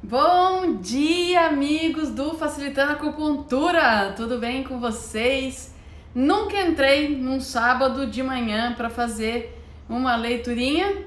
Bom dia, amigos do Facilitando Acupuntura! Tudo bem com vocês? Nunca entrei num sábado de manhã para fazer uma leiturinha,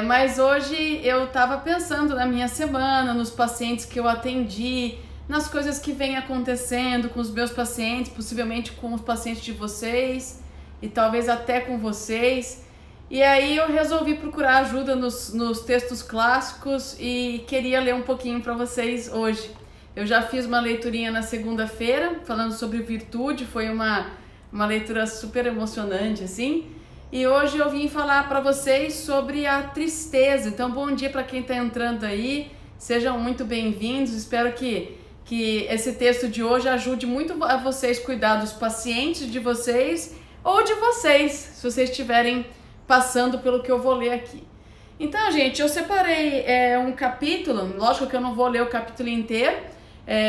mas hoje eu estava pensando na minha semana, nos pacientes que eu atendi, nas coisas que vem acontecendo com os meus pacientes, possivelmente com os pacientes de vocês e talvez até com vocês. E aí eu resolvi procurar ajuda nos textos clássicos e queria ler um pouquinho para vocês hoje. Eu já fiz uma leiturinha na segunda-feira, falando sobre virtude, foi uma leitura super emocionante, assim. E hoje eu vim falar para vocês sobre a tristeza. Então, bom dia para quem está entrando aí, sejam muito bem-vindos. Espero que esse texto de hoje ajude muito a vocês cuidar dos pacientes de vocês ou de vocês, se vocês tiverem passando pelo que eu vou ler aqui. Então, gente, eu separei um capítulo, lógico que eu não vou ler o capítulo inteiro,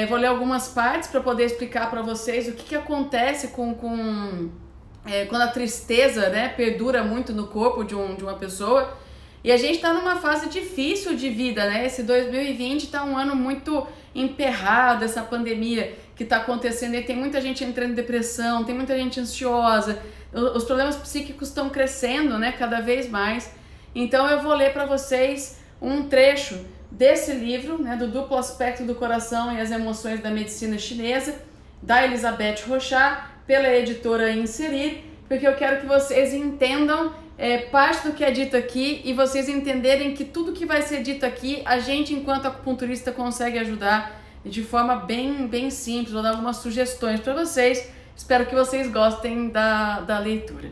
vou ler algumas partes para poder explicar para vocês o que acontece quando a tristeza, né, perdura muito no corpo de uma pessoa. E a gente está numa fase difícil de vida, né? Esse 2020 está um ano muito emperrado, essa pandemia que está acontecendo, e tem muita gente entrando em depressão, tem muita gente ansiosa, os problemas psíquicos estão crescendo, né, cada vez mais. Então eu vou ler para vocês um trecho desse livro, né, do Duplo Aspecto do Coração e as Emoções da Medicina Chinesa, da Elisabeth Rochat, pela editora Inserir, porque eu quero que vocês entendam parte do que é dito aqui e vocês entenderem que tudo que vai ser dito aqui, a gente, enquanto acupunturista, consegue ajudar de forma bem simples. Vou dar algumas sugestões para vocês. Espero que vocês gostem da leitura.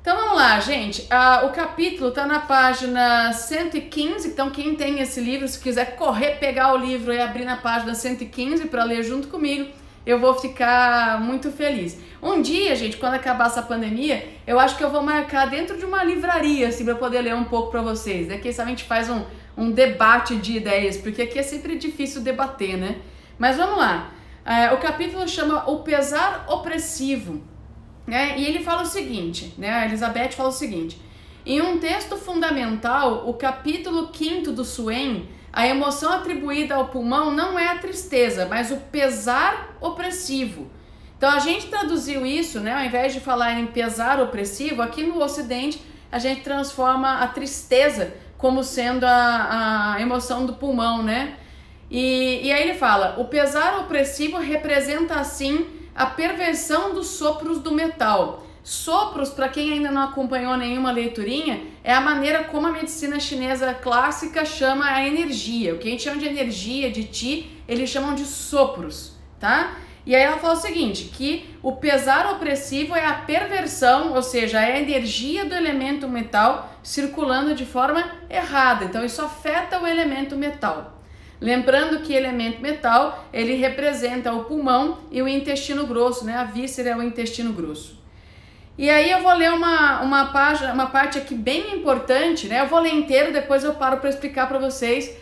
Então vamos lá, gente. O capítulo está na página 115, então quem tem esse livro, se quiser correr, pegar o livro e abrir na página 115 para ler junto comigo, eu vou ficar muito feliz. Um dia, gente, quando acabar essa pandemia, eu acho que eu vou marcar dentro de uma livraria, assim, para poder ler um pouco para vocês, né? Que a gente faz um debate de ideias, porque aqui é sempre difícil debater, né? Mas vamos lá. O capítulo chama O Pesar Opressivo, né? E ele fala o seguinte, né? A Elisabeth fala o seguinte: em um texto fundamental, o capítulo 5º do Suen, a emoção atribuída ao pulmão não é a tristeza, mas o pesar opressivo. Então a gente traduziu isso, né? Ao invés de falar em pesar opressivo, aqui no Ocidente a gente transforma a tristeza como sendo a emoção do pulmão, né? E aí ele fala: o pesar opressivo representa assim a perversão dos sopros do metal. Sopros, para quem ainda não acompanhou nenhuma leiturinha, é a maneira como a medicina chinesa clássica chama a energia. O que a gente chama de energia, de Qi, eles chamam de sopros, tá? E aí ela fala o seguinte, que o pesar opressivo é a perversão, ou seja, é a energia do elemento metal circulando de forma errada. Então isso afeta o elemento metal. Lembrando que elemento metal, ele representa o pulmão e o intestino grosso, né? A víscera é o intestino grosso. E aí eu vou ler uma parte aqui bem importante, né? Eu vou ler inteiro, depois eu paro para explicar para vocês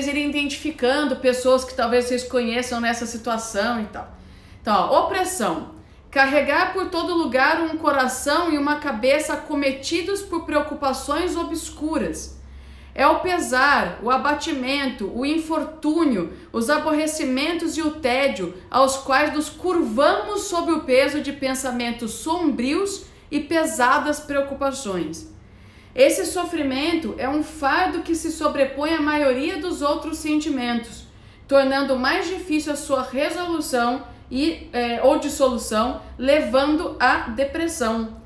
irem identificando pessoas que talvez vocês conheçam nessa situação e tal. Então, ó, opressão. Carregar por todo lugar um coração e uma cabeça acometidos por preocupações obscuras. É o pesar, o abatimento, o infortúnio, os aborrecimentos e o tédio aos quais nos curvamos sob o peso de pensamentos sombrios e pesadas preocupações. Esse sofrimento é um fardo que se sobrepõe à maioria dos outros sentimentos, tornando mais difícil a sua resolução ou dissolução, levando à depressão.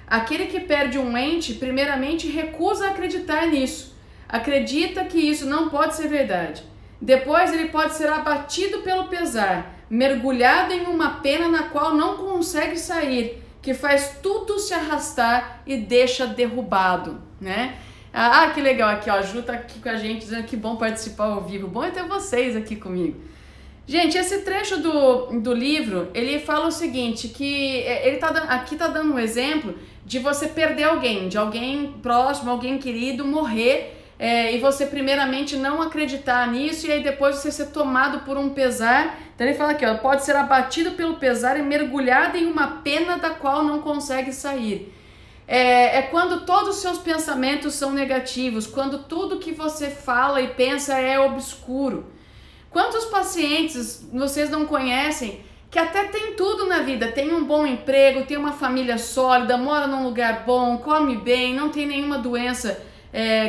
Aquele que perde um ente, primeiramente, recusa acreditar nisso. Acredita que isso não pode ser verdade. Depois ele pode ser abatido pelo pesar, mergulhado em uma pena na qual não consegue sair, que faz tudo se arrastar e deixa derrubado, né? Ah, que legal aqui, ó, a Ju tá aqui com a gente dizendo que bom participar ao vivo, bom é ter vocês aqui comigo. Gente, esse trecho do livro, ele fala o seguinte, que ele aqui tá dando um exemplo de você perder alguém, de alguém próximo, alguém querido, morrer, e você primeiramente não acreditar nisso e aí depois você ser tomado por um pesar. Então ele fala aqui, ó, pode ser abatido pelo pesar e mergulhado em uma pena da qual não consegue sair. é quando todos os seus pensamentos são negativos, quando tudo que você fala e pensa é obscuro. Quantos pacientes vocês não conhecem que até tem tudo na vida, tem um bom emprego, tem uma família sólida, mora num lugar bom, come bem, não tem nenhuma doença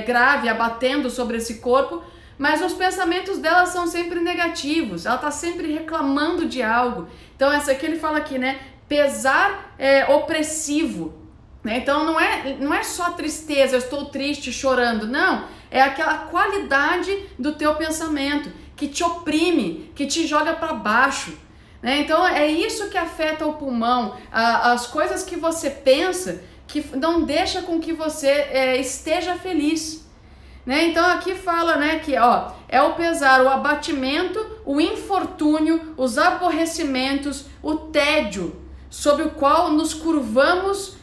grave abatendo sobre esse corpo, mas os pensamentos dela são sempre negativos, ela está sempre reclamando de algo. Então essa aqui ele fala aqui, né, pesar opressivo, né? Então não é só tristeza, eu estou triste, chorando, não, é aquela qualidade do teu pensamento que te oprime, que te joga para baixo, né? Então é isso que afeta o pulmão, as coisas que você pensa que não deixa com que você esteja feliz, né? Então aqui fala, né, que é o pesar, o abatimento, o infortúnio, os aborrecimentos, o tédio, sob o qual nos curvamos,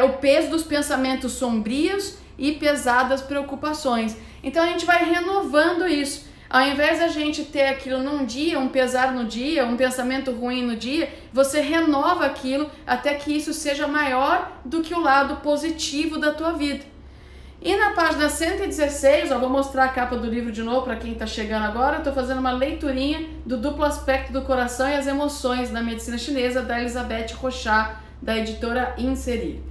o peso dos pensamentos sombrios e pesadas preocupações. Então a gente vai renovando isso. Ao invés da gente ter aquilo num dia, um pesar no dia, um pensamento ruim no dia, você renova aquilo até que isso seja maior do que o lado positivo da tua vida. E na página 116, vou mostrar a capa do livro de novo para quem está chegando agora. Estou fazendo uma leiturinha do duplo aspecto do coração e as emoções na medicina chinesa, da Elizabeth Rochat, da editora Inserir.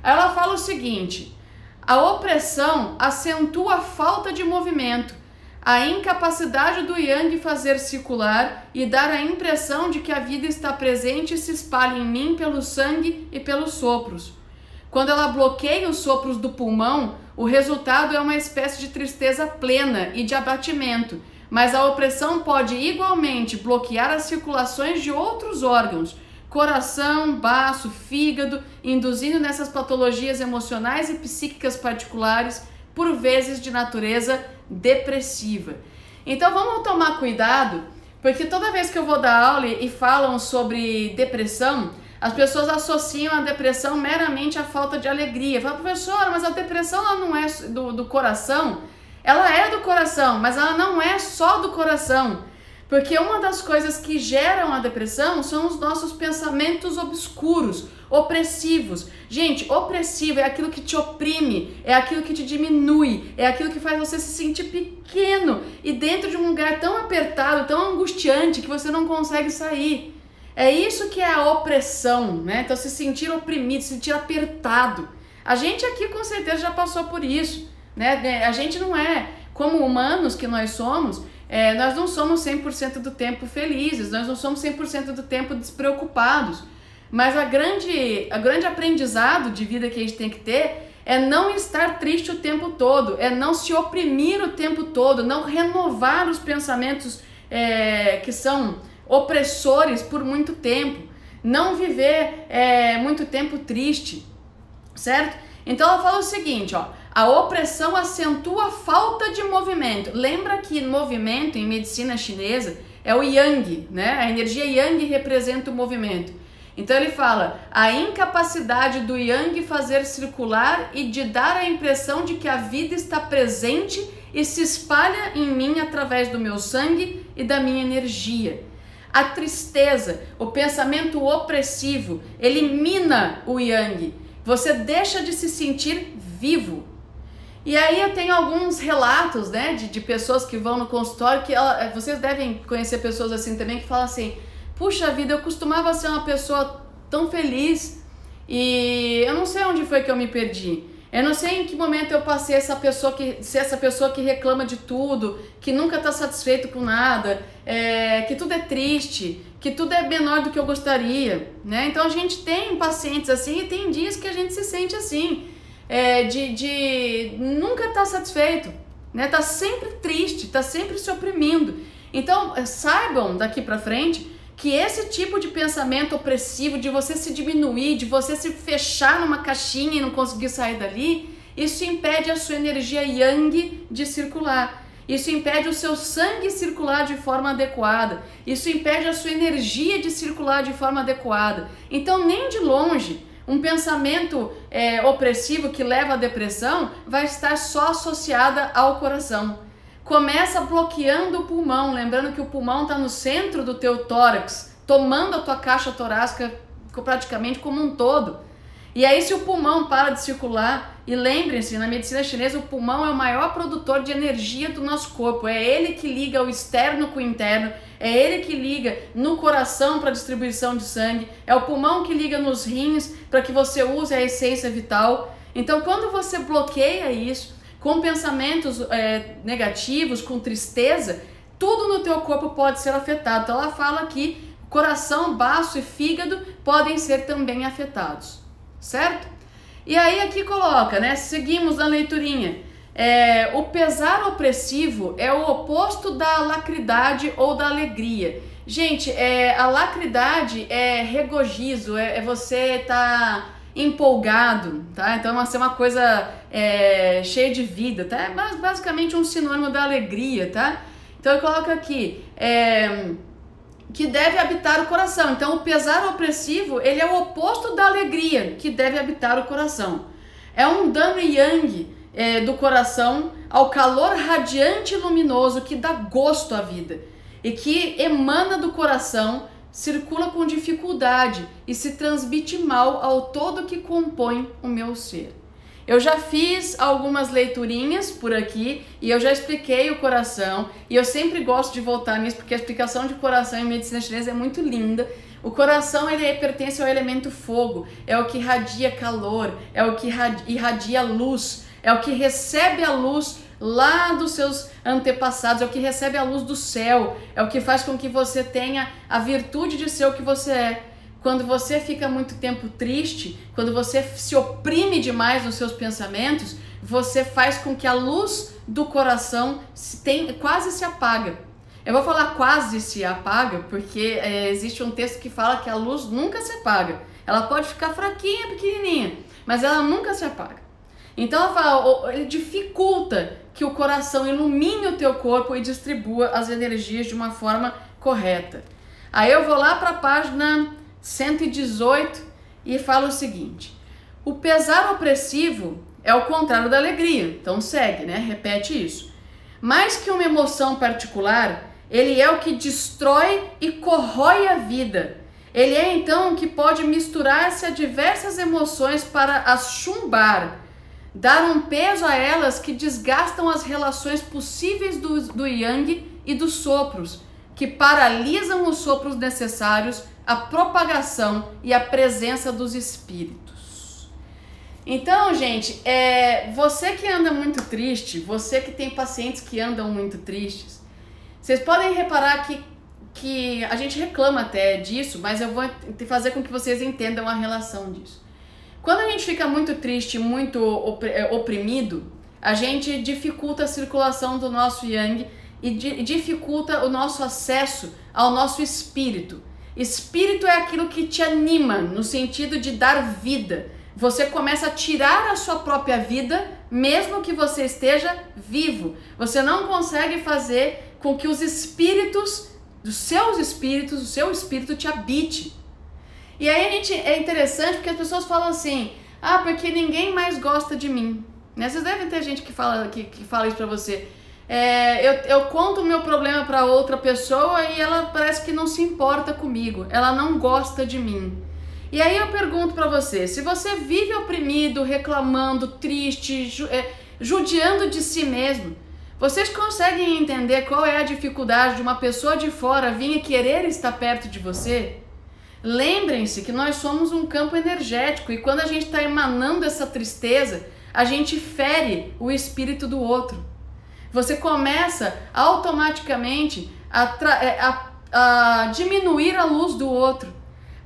Ela fala o seguinte: a opressão acentua a falta de movimento, a incapacidade do yang fazer circular e dar a impressão de que a vida está presente e se espalha em mim pelo sangue e pelos sopros. Quando ela bloqueia os sopros do pulmão, o resultado é uma espécie de tristeza plena e de abatimento, mas a opressão pode igualmente bloquear as circulações de outros órgãos, coração, baço, fígado, induzindo nessas patologias emocionais e psíquicas particulares, por vezes de natureza depressiva. Então vamos tomar cuidado, porque toda vez que eu vou dar aula e falam sobre depressão, as pessoas associam a depressão meramente à falta de alegria. Fala, professora, mas a depressão ela não é do coração? Ela é do coração, mas ela não é só do coração. Porque uma das coisas que geram a depressão são os nossos pensamentos obscuros, opressivos. Gente, opressivo é aquilo que te oprime, é aquilo que te diminui, é aquilo que faz você se sentir pequeno e dentro de um lugar tão apertado, tão angustiante que você não consegue sair. É isso que é a opressão, né? Então se sentir oprimido, se sentir apertado. A gente aqui com certeza já passou por isso, né? A gente não é, como humanos que nós somos, nós não somos 100% do tempo felizes, nós não somos 100% do tempo despreocupados. Mas a grande aprendizado de vida que a gente tem que ter é não estar triste o tempo todo, é não se oprimir o tempo todo, não renovar os pensamentos que são opressores por muito tempo, não viver muito tempo triste, certo? Então ela fala o seguinte, a opressão acentua a falta de movimento. Lembra que movimento em medicina chinesa é o yang, né? A energia yang representa o movimento. Então ele fala, a incapacidade do yang fazer circular e de dar a impressão de que a vida está presente e se espalha em mim através do meu sangue e da minha energia. A tristeza, o pensamento opressivo, elimina o yang. Você deixa de se sentir vivo. E aí eu tenho alguns relatos, né, de pessoas que vão no consultório, que vocês devem conhecer pessoas assim também, que falam assim, puxa vida, eu costumava ser uma pessoa tão feliz e eu não sei onde foi que eu me perdi. Eu não sei em que momento eu passei ser essa pessoa que reclama de tudo, que nunca está satisfeito com nada, que tudo é triste, que tudo é menor do que eu gostaria, né? Então a gente tem pacientes assim e tem dias que a gente se sente assim, de nunca estar satisfeito, né? Tá sempre triste, tá sempre se oprimindo. Então saibam daqui para frente que esse tipo de pensamento opressivo, de você se diminuir, de você se fechar numa caixinha e não conseguir sair dali, isso impede a sua energia yang de circular. Isso impede o seu sangue circular de forma adequada. Isso impede a sua energia de circular de forma adequada. Então, nem de longe, um pensamento opressivo que leva à depressão vai estar só associada ao coração. Começa bloqueando o pulmão, lembrando que o pulmão está no centro do teu tórax, tomando a tua caixa torácica praticamente como um todo. E aí, se o pulmão para de circular, e lembrem-se, na medicina chinesa, o pulmão é o maior produtor de energia do nosso corpo. É ele que liga o externo com o interno, é ele que liga no coração para a distribuição de sangue, é o pulmão que liga nos rins para que você use a essência vital. Então, quando você bloqueia isso, com pensamentos negativos, com tristeza, tudo no teu corpo pode ser afetado. Então, ela fala que coração, baço e fígado podem ser também afetados. Certo? E aí aqui coloca, né? Seguimos na leiturinha. O pesar opressivo é o oposto da alacridade ou da alegria. Gente, a alacridade é regozijo, é você tá empolgado, tá? Então vai ser uma coisa cheia de vida, tá? É basicamente um sinônimo da alegria, tá? Então eu coloco aqui, que deve habitar o coração. Então o pesar opressivo, ele é o oposto da alegria, que deve habitar o coração. É um dano yang do coração ao calor radiante e luminoso que dá gosto à vida e que emana do coração, circula com dificuldade e se transmite mal ao todo que compõe o meu ser. Eu já fiz algumas leiturinhas por aqui e eu já expliquei o coração e eu sempre gosto de voltar nisso porque a explicação de coração em medicina chinesa é muito linda. O coração, ele pertence ao elemento fogo, é o que irradia calor, é o que irradia luz, é o que recebe a luz lá dos seus antepassados, é o que recebe a luz do céu, é o que faz com que você tenha a virtude de ser o que você é. Quando você fica muito tempo triste, quando você se oprime demais nos seus pensamentos, você faz com que a luz do coração quase se apaga. Eu vou falar quase se apaga, porque existe um texto que fala que a luz nunca se apaga. Ela pode ficar fraquinha, pequenininha, mas ela nunca se apaga. Então ela fala, ele dificulta que o coração ilumine o teu corpo e distribua as energias de uma forma correta. Aí eu vou lá para a página 118 e fala o seguinte: o pesar opressivo é o contrário da alegria. Então segue, né? Repete isso. Mais que uma emoção particular, ele é o que destrói e corrói a vida. Ele é então o que pode misturar-se a diversas emoções para as chumbar, dar um peso a elas que desgastam as relações possíveis do yang e dos sopros, que paralisam os sopros necessários, a propagação e a presença dos espíritos. Então, gente, você que anda muito triste, você que tem pacientes que andam muito tristes, vocês podem reparar que a gente reclama até disso, mas eu vou fazer com que vocês entendam a relação disso. Quando a gente fica muito triste, muito oprimido, a gente dificulta a circulação do nosso yang e dificulta o nosso acesso ao nosso espírito. Espírito é aquilo que te anima, no sentido de dar vida. Você começa a tirar a sua própria vida, mesmo que você esteja vivo. Você não consegue fazer com que os espíritos, o seu espírito te habite. E aí é interessante porque as pessoas falam assim, porque ninguém mais gosta de mim. Né? Vocês devem ter gente que fala isso pra você. Eu conto o meu problema para outra pessoa e ela parece que não se importa comigo, ela não gosta de mim. E aí eu pergunto para você, se você vive oprimido, reclamando, triste, judiando de si mesmo, vocês conseguem entender qual é a dificuldade de uma pessoa de fora vir querer estar perto de você? Lembrem-se que nós somos um campo energético e quando a gente está emanando essa tristeza, a gente fere o espírito do outro. Você começa automaticamente a diminuir a luz do outro.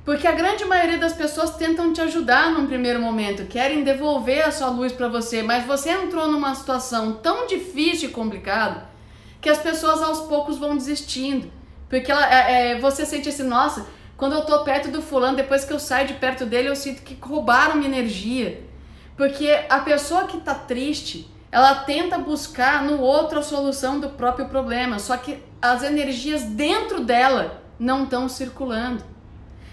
Porque a grande maioria das pessoas tentam te ajudar num primeiro momento, querem devolver a sua luz para você, mas você entrou numa situação tão difícil e complicada que as pessoas aos poucos vão desistindo. Porque você sente assim, nossa, quando eu tô perto do fulano, depois que eu saio de perto dele, eu sinto que roubaram minha energia. Porque a pessoa que tá triste, ela tenta buscar no outro a solução do próprio problema, só que as energias dentro dela não estão circulando.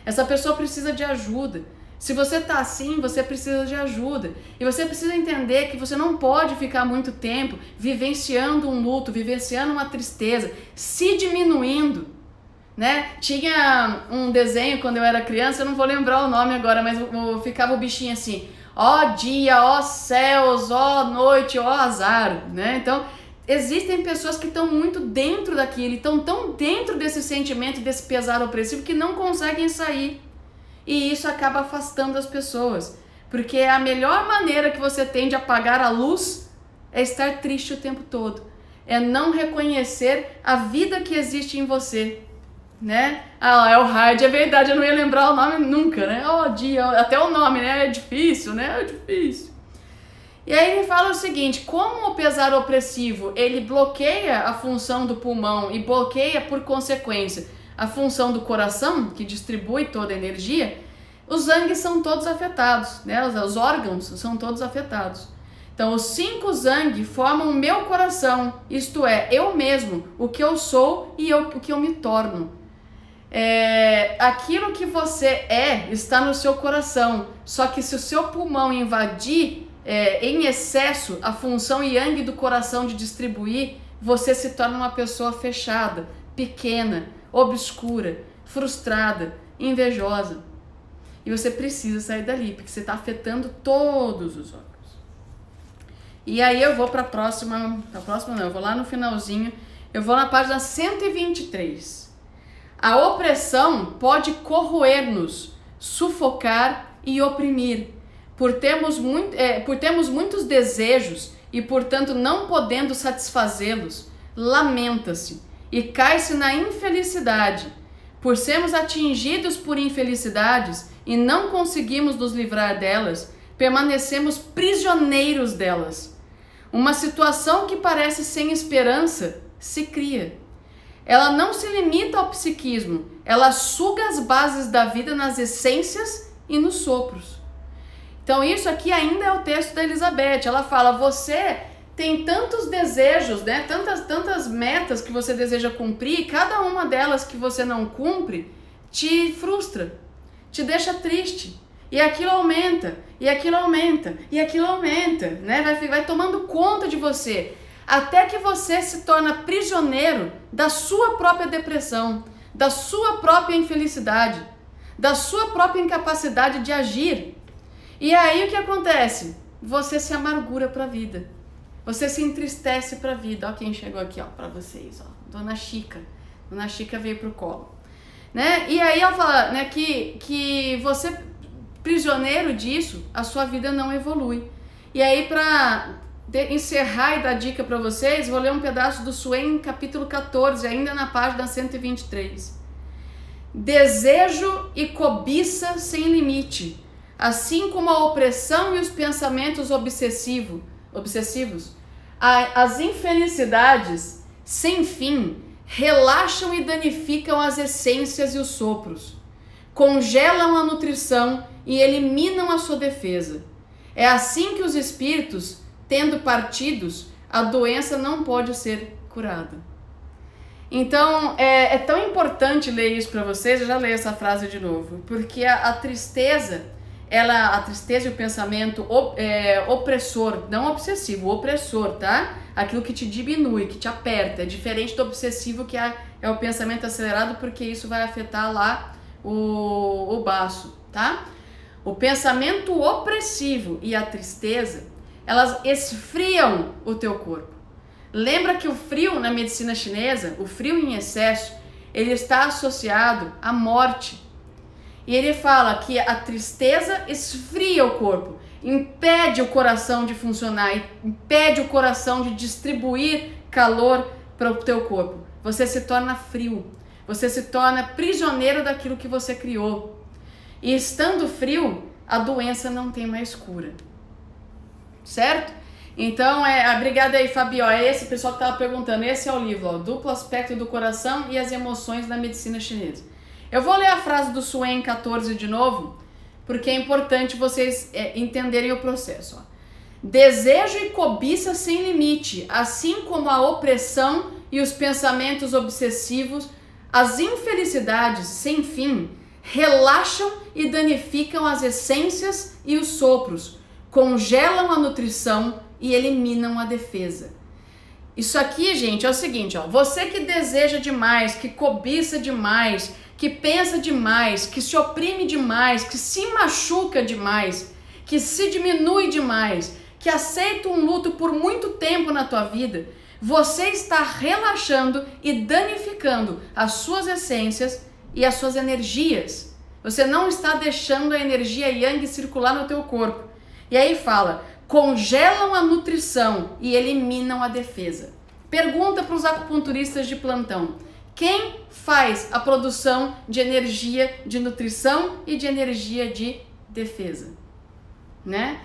Essa pessoa precisa de ajuda. Se você tá assim, você precisa de ajuda. E você precisa entender que você não pode ficar muito tempo vivenciando um luto, vivenciando uma tristeza, se diminuindo. né? Tinha um desenho quando eu era criança, eu não vou lembrar o nome agora, mas ficava o bichinho assim: ó dia, ó céus, ó noite, ó azar, né? Então, existem pessoas que estão muito dentro daquilo, estão tão dentro desse sentimento, desse pesar opressivo, que não conseguem sair. E isso acaba afastando as pessoas, porque a melhor maneira que você tem de apagar a luz é estar triste o tempo todo, é não reconhecer a vida que existe em você, né? Ah, é o Hard, é verdade, eu não ia lembrar o nome nunca, né? Oh, dia, até o nome, né? É difícil, né? É difícil. E aí ele fala o seguinte: como o pesar opressivo, ele bloqueia a função do pulmão e bloqueia, por consequência, a função do coração, que distribui toda a energia, os zangues são todos afetados, né? Os órgãos são todos afetados. Então, os 5 zangue formam o meu coração, isto é, eu mesmo, o que eu sou e o que eu me torno. Aquilo que você está no seu coração, só que se o seu pulmão invadir em excesso a função yang do coração de distribuir, você se torna uma pessoa fechada, pequena, obscura, frustrada, invejosa. E você precisa sair dali, porque você está afetando todos os órgãos. E aí eu vou para a próxima não, eu vou lá no finalzinho, eu vou na página 123. A opressão pode corroer-nos, sufocar e oprimir, por termos muitos desejos e, portanto, não podendo satisfazê-los, lamenta-se e cai-se na infelicidade. Por sermos atingidos por infelicidades e não conseguimos nos livrar delas, permanecemos prisioneiros delas. Uma situação que parece sem esperança se cria. Ela não se limita ao psiquismo, ela suga as bases da vida nas essências e nos sopros. Então isso aqui ainda é o texto da Elizabeth. Ela fala: você tem tantos desejos, né? Tantas metas que você deseja cumprir, e cada uma delas que você não cumpre te frustra, te deixa triste. E aquilo aumenta, e aquilo aumenta, e aquilo aumenta, né? Vai tomando conta de você, até que você se torna prisioneiro da sua própria depressão, da sua própria infelicidade, da sua própria incapacidade de agir. E aí o que acontece? Você se amargura para a vida, você se entristece para a vida. Ó quem chegou aqui, ó, para vocês, ó, Dona Chica. Dona Chica veio pro colo, né? E aí ela fala, né, que você, prisioneiro disso, a sua vida não evolui. E aí, para encerrar e dar dica para vocês, vou ler um pedaço do Swain, capítulo 14, ainda na página 123. Desejo e cobiça sem limite, assim como a opressão e os pensamentos obsessivos, as infelicidades sem fim relaxam e danificam as essências e os sopros, congelam a nutrição e eliminam a sua defesa. É assim que os espíritos, tendo partidos, a doença não pode ser curada. Então, é tão importante ler isso para vocês. Eu já leio essa frase de novo, porque a tristeza, a tristeza e o pensamento opressor, não obsessivo, opressor, tá? Aquilo que te diminui, que te aperta, é diferente do obsessivo, que é o pensamento acelerado, porque isso vai afetar lá o baço, tá? O pensamento opressivo e a tristeza, elas esfriam o teu corpo. Lembra que o frio na medicina chinesa, o frio em excesso, ele está associado à morte. E ele fala que a tristeza esfria o corpo, impede o coração de funcionar, impede o coração de distribuir calor para o teu corpo. Você se torna frio, você se torna prisioneiro daquilo que você criou. E estando frio, a doença não tem mais cura. Certo? Então, obrigada aí, Fabio. É esse pessoal que estava perguntando. Esse é o livro, ó, Duplo Aspecto do Coração e as Emoções na Medicina Chinesa. Eu vou ler a frase do Swain 14 de novo, porque é importante vocês entenderem o processo. Ó. Desejo e cobiça sem limite, assim como a opressão e os pensamentos obsessivos, as infelicidades sem fim, relaxam e danificam as essências e os sopros, congelam a nutrição e eliminam a defesa. Isso aqui, gente, é o seguinte, ó. Você que deseja demais, que cobiça demais, que pensa demais, que se oprime demais, que se machuca demais, que se diminui demais, que aceita um luto por muito tempo na tua vida, você está relaxando e danificando as suas essências e as suas energias. Você não está deixando a energia yang circular no teu corpo. E aí fala, congelam a nutrição e eliminam a defesa. Pergunta para os acupunturistas de plantão. Quem faz a produção de energia de nutrição e de energia de defesa? Né?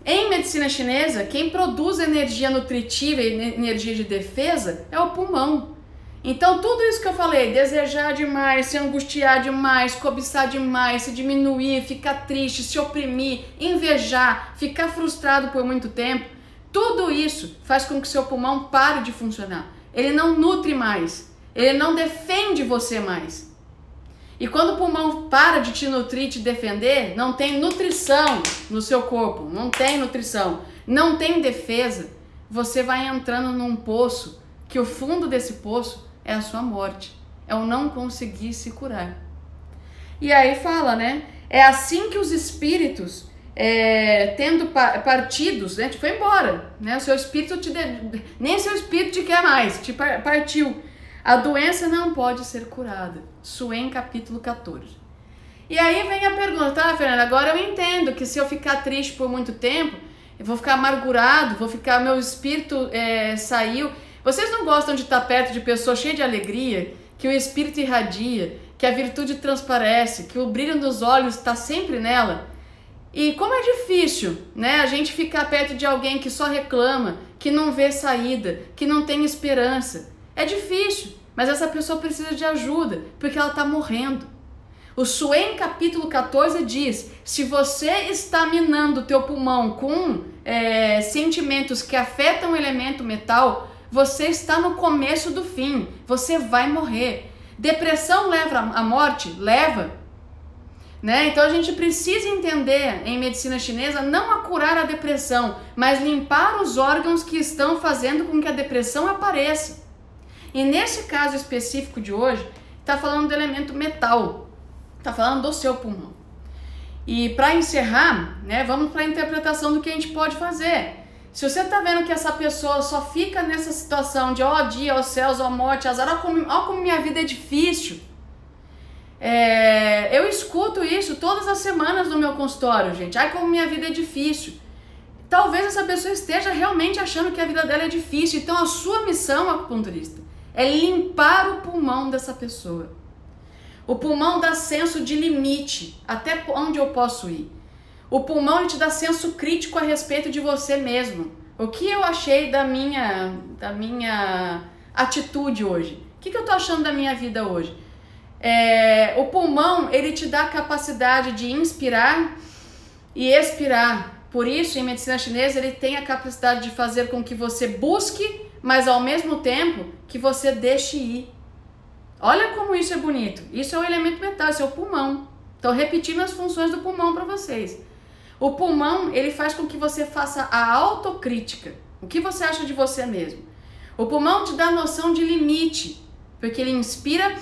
Em medicina chinesa, quem produz energia nutritiva e energia de defesa é o pulmão. Então tudo isso que eu falei, desejar demais, se angustiar demais, cobiçar demais, se diminuir, ficar triste, se oprimir, invejar, ficar frustrado por muito tempo, tudo isso faz com que seu pulmão pare de funcionar. Ele não nutre mais, ele não defende você mais. E quando o pulmão para de te nutrir, te defender, não tem nutrição no seu corpo, não tem nutrição, não tem defesa, você vai entrando num poço, que o fundo desse poço é a sua morte, é o não conseguir se curar. E aí fala, né? É assim que os espíritos, tendo partidos, né, foi embora, né? O seu espírito nem seu espírito te quer mais, te partiu. A doença não pode ser curada. Suem capítulo 14. E aí vem a pergunta, tá, Fernanda? Agora eu entendo que se eu ficar triste por muito tempo, eu vou ficar amargurado, meu espírito saiu. Vocês não gostam de estar perto de pessoas cheias de alegria, que o espírito irradia, que a virtude transparece, que o brilho dos olhos está sempre nela? E como é difícil, né, a gente ficar perto de alguém que só reclama, que não vê saída, que não tem esperança. É difícil, mas essa pessoa precisa de ajuda, porque ela está morrendo. O Suem capítulo 14 diz, se você está minando o teu pulmão com sentimentos que afetam o elemento metal, você está no começo do fim, você vai morrer. Depressão leva à morte? Leva. Né? Então a gente precisa entender em medicina chinesa não a curar a depressão, mas limpar os órgãos que estão fazendo com que a depressão apareça. E nesse caso específico de hoje, está falando do elemento metal, está falando do seu pulmão. E para encerrar, né, vamos para a interpretação do que a gente pode fazer. Se você está vendo que essa pessoa só fica nessa situação de ó dia, ó céus, ó morte, azar, ó como minha vida é difícil. Eu escuto isso todas as semanas no meu consultório, gente. Ai, como minha vida é difícil. Talvez essa pessoa esteja realmente achando que a vida dela é difícil. Então a sua missão, acupunturista, é limpar o pulmão dessa pessoa. O pulmão dá senso de limite, até onde eu posso ir. O pulmão te dá senso crítico a respeito de você mesmo. O que eu achei da minha atitude hoje? O que eu tô achando da minha vida hoje? O pulmão, ele te dá a capacidade de inspirar e expirar. Por isso, em medicina chinesa, ele tem a capacidade de fazer com que você busque, mas ao mesmo tempo que você deixe ir. Olha como isso é bonito. Isso é o elemento metal, isso é o pulmão. Então, repetindo as funções do pulmão para vocês. O pulmão, ele faz com que você faça a autocrítica. O que você acha de você mesmo? O pulmão te dá a noção de limite, porque ele inspira,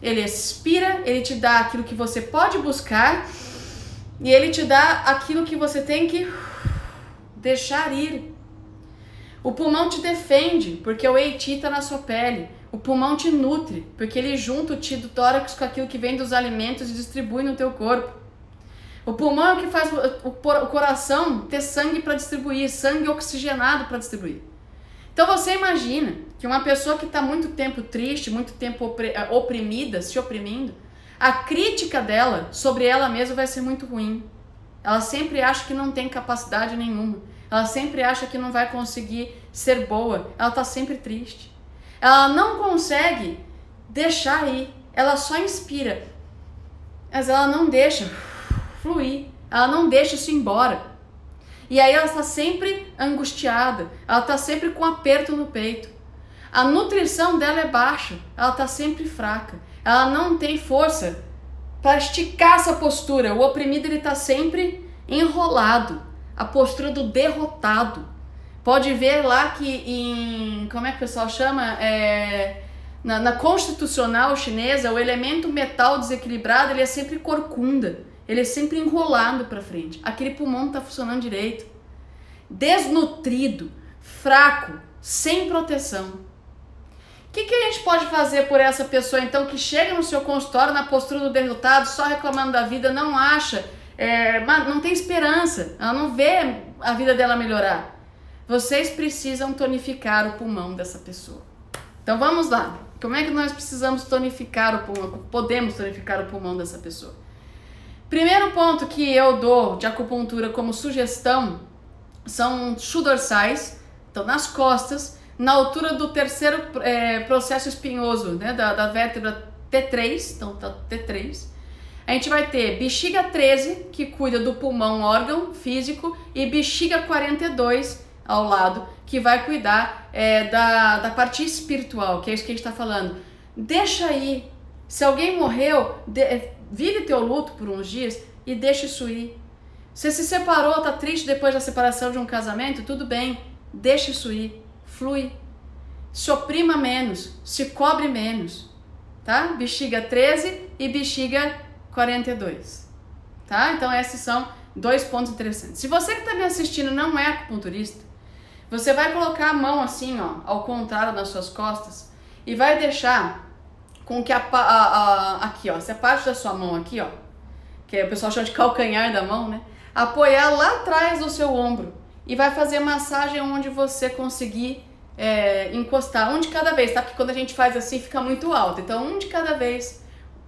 ele expira, ele te dá aquilo que você pode buscar e ele te dá aquilo que você tem que deixar ir. O pulmão te defende, porque o Eiti está na sua pele. O pulmão te nutre, porque ele junta o ti do tórax com aquilo que vem dos alimentos e distribui no teu corpo. O pulmão é o que faz o coração ter sangue para distribuir, sangue oxigenado para distribuir. Então você imagina que uma pessoa que está muito tempo triste, muito tempo oprimida, se oprimindo, a crítica dela sobre ela mesma vai ser muito ruim. Ela sempre acha que não tem capacidade nenhuma. Ela sempre acha que não vai conseguir ser boa. Ela está sempre triste. Ela não consegue deixar ir. Ela só inspira. Mas ela não deixa fluir. Ela não deixa isso ir embora. E aí ela está sempre angustiada. Ela está sempre com aperto no peito. A nutrição dela é baixa. Ela está sempre fraca. Ela não tem força para esticar essa postura. O oprimido, ele está sempre enrolado. A postura do derrotado. Pode ver lá que em, como é que o pessoal chama? Na constitucional chinesa, o elemento metal desequilibrado, ele é sempre corcunda, ele é sempre enrolado para frente. Aquele pulmão não tá funcionando direito. Desnutrido, fraco, sem proteção. O que a gente pode fazer por essa pessoa, então, que chega no seu consultório na postura do derrotado, só reclamando da vida, não acha, não tem esperança, ela não vê a vida dela melhorar? Vocês precisam tonificar o pulmão dessa pessoa. Então vamos lá. Como é que nós precisamos tonificar o pulmão? Podemos tonificar o pulmão dessa pessoa? Primeiro ponto que eu dou de acupuntura como sugestão são chudorsais, então nas costas, na altura do terceiro processo espinhoso, né, da vértebra T3, então tá T3. A gente vai ter bexiga 13, que cuida do pulmão, órgão físico, e bexiga 42 ao lado, que vai cuidar da parte espiritual, que é isso que a gente está falando. Deixa aí. Se alguém morreu, vive teu luto por uns dias e deixa isso ir. Você se separou, tá triste depois da separação de um casamento, tudo bem, deixa isso ir, flui. Se oprima menos, se cobre menos, tá? Bexiga 13 e bexiga 42, tá? Então esses são dois pontos interessantes. Se você que está me assistindo não é acupunturista, você vai colocar a mão assim, ó, ao contrário nas suas costas e vai deixar com que aqui, ó, essa parte da sua mão aqui, ó, que o pessoal chama de calcanhar da mão, né? Apoiar lá atrás do seu ombro e vai fazer massagem onde você conseguir encostar, um de cada vez, tá? Porque quando a gente faz assim fica muito alto, então um de cada vez.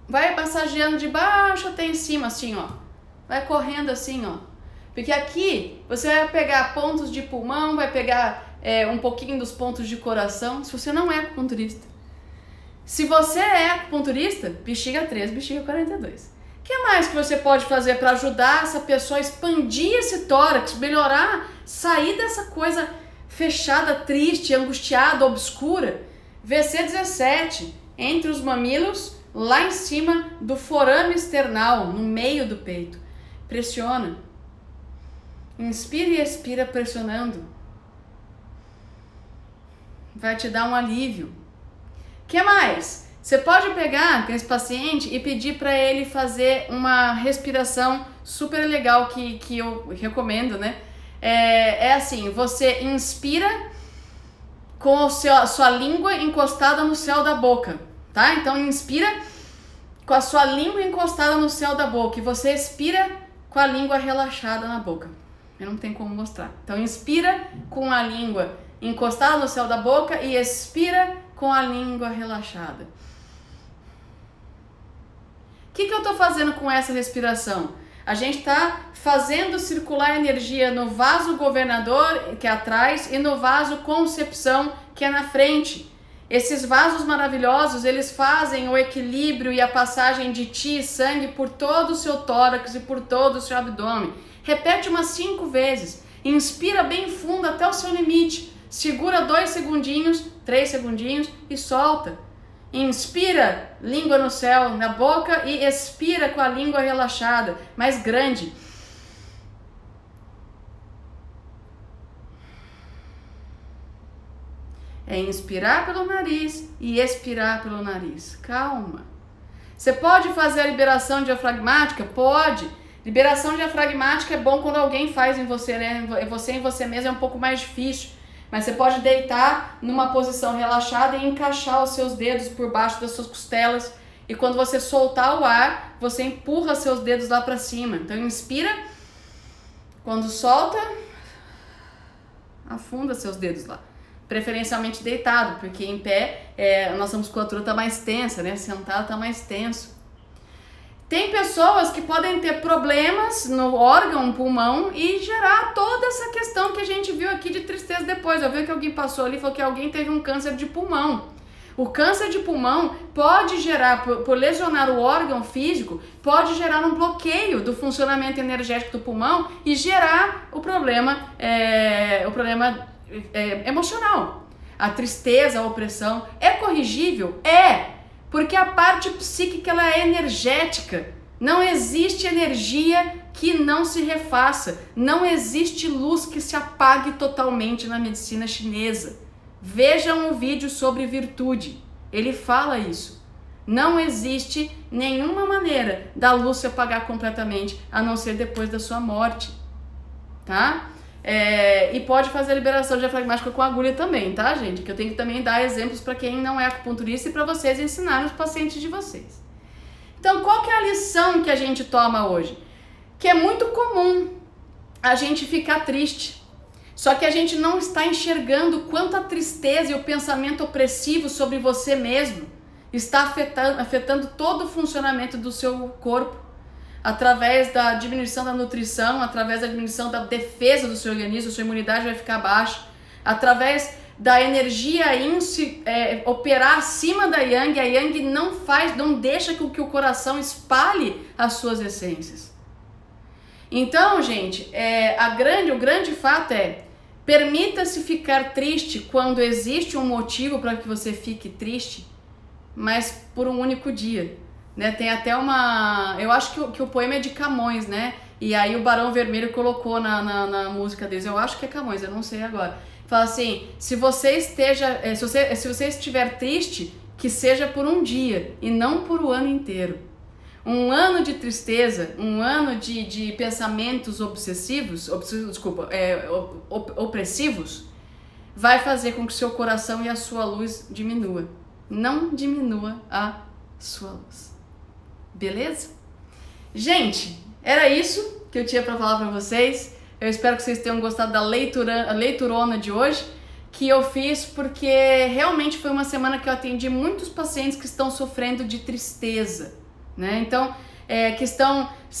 Vai massageando de baixo até em cima, assim, ó. Vai correndo assim, ó. Porque aqui você vai pegar pontos de pulmão, vai pegar um pouquinho dos pontos de coração, se você não é acupunturista. Se você é acupunturista, bexiga 13, bexiga 42. O que mais que você pode fazer para ajudar essa pessoa a expandir esse tórax, melhorar, sair dessa coisa fechada, triste, angustiada, obscura? VC17, entre os mamilos, lá em cima do forame external, no meio do peito. Pressiona. Inspira e expira pressionando. Vai te dar um alívio. O que mais? Você pode pegar esse paciente e pedir para ele fazer uma respiração super legal que eu recomendo, né? Assim, você inspira com a sua língua encostada no céu da boca, tá? Então inspira com a sua língua encostada no céu da boca e você expira com a língua relaxada na boca. Eu não tenho como mostrar. Então inspira com a língua encostada no céu da boca e expira com a língua relaxada. O que eu estou fazendo com essa respiração? A gente está fazendo circular energia no vaso governador, que é atrás, e no vaso concepção, que é na frente. Esses vasos maravilhosos, eles fazem o equilíbrio e a passagem de chi e sangue por todo o seu tórax e por todo o seu abdômen. Repete umas 5 vezes. Inspira bem fundo até o seu limite. Segura 2 segundinhos, 3 segundinhos e solta. Inspira, língua no céu, na boca, e expira com a língua relaxada, mais grande. É inspirar pelo nariz e expirar pelo nariz. Calma. Você pode fazer a liberação diafragmática? Pode. Liberação diafragmática é bom quando alguém faz em você, né? Você em você mesmo é um pouco mais difícil. Mas você pode deitar numa posição relaxada e encaixar os seus dedos por baixo das suas costelas. E quando você soltar o ar, você empurra seus dedos lá para cima. Então inspira. Quando solta, afunda seus dedos lá. Preferencialmente deitado, porque em pé a nossa musculatura está mais tensa, né? Sentado está mais tenso. Tem pessoas que podem ter problemas no órgão, pulmão, e gerar toda essa questão que a gente viu aqui de tristeza depois. Eu vi que alguém passou ali e falou que alguém teve um câncer de pulmão. O câncer de pulmão pode gerar, por lesionar o órgão físico, pode gerar um bloqueio do funcionamento energético do pulmão e gerar o problema emocional. A tristeza, a opressão. É corrigível? É! Porque a parte psíquica ela é energética. Não existe energia que não se refaça. Não existe luz que se apague totalmente na medicina chinesa. Vejam o vídeo sobre virtude. Ele fala isso. Não existe nenhuma maneira da luz se apagar completamente, a não ser depois da sua morte, tá? E pode fazer a liberação diafragmática com agulha também, tá, gente? Que eu tenho que também dar exemplos para quem não é acupunturista e para vocês ensinarem os pacientes de vocês. Então, qual que é a lição que a gente toma hoje? Que é muito comum a gente ficar triste, só que a gente não está enxergando quanto a tristeza e o pensamento opressivo sobre você mesmo está afetando todo o funcionamento do seu corpo, através da diminuição da nutrição, através da diminuição da defesa do seu organismo, sua imunidade vai ficar baixa, através da energia yin operar acima da yang, a yang não deixa que o coração espalhe as suas essências. Então, gente, o grande fato permita-se ficar triste quando existe um motivo para que você fique triste, mas por um único dia, né? Tem até eu acho que o poema é de Camões, né? E aí o Barão Vermelho colocou na música deles, eu acho que é Camões, eu não sei agora. Fala assim, se você estiver triste, que seja por um dia e não por o ano inteiro. Um ano de tristeza, um ano de pensamentos opressivos, vai fazer com que seu coração e a sua luz diminua. Não diminua a sua luz. Beleza? Gente, era isso que eu tinha para falar para vocês. Eu espero que vocês tenham gostado da leiturona de hoje, que eu fiz porque realmente foi uma semana que eu atendi muitos pacientes que estão sofrendo de tristeza, né? Então,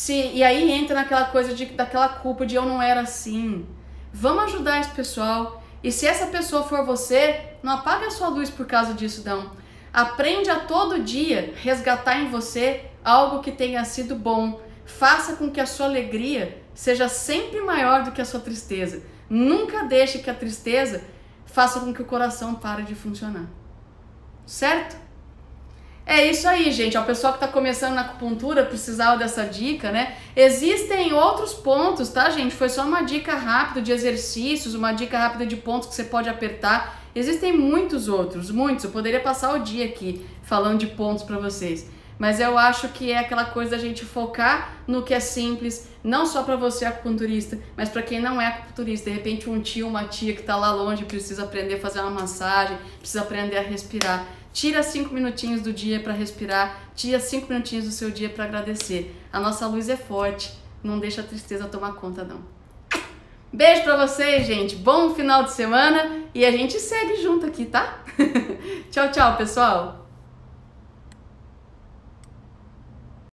e aí entra naquela coisa daquela culpa de eu não era assim. Vamos ajudar esse pessoal. E se essa pessoa for você, não apaga a sua luz por causa disso, não. Aprende a todo dia resgatar em você algo que tenha sido bom. Faça com que a sua alegria seja sempre maior do que a sua tristeza. Nunca deixe que a tristeza faça com que o coração pare de funcionar. Certo? É isso aí, gente. O pessoal que está começando na acupuntura precisava dessa dica, né? Existem outros pontos, tá, gente? Foi só uma dica rápida de exercícios, uma dica rápida de pontos que você pode apertar. Existem muitos outros, muitos. Eu poderia passar o dia aqui falando de pontos para vocês. Mas eu acho que é aquela coisa da gente focar no que é simples, não só para você acupunturista, mas para quem não é acupunturista. De repente um tio, uma tia que está lá longe precisa aprender a fazer uma massagem, precisa aprender a respirar. Tira 5 minutinhos do dia para respirar, tira 5 minutinhos do seu dia para agradecer. A nossa luz é forte, não deixa a tristeza tomar conta, não. Beijo para vocês, gente. Bom final de semana e a gente segue junto aqui, tá? Tchau, tchau, pessoal.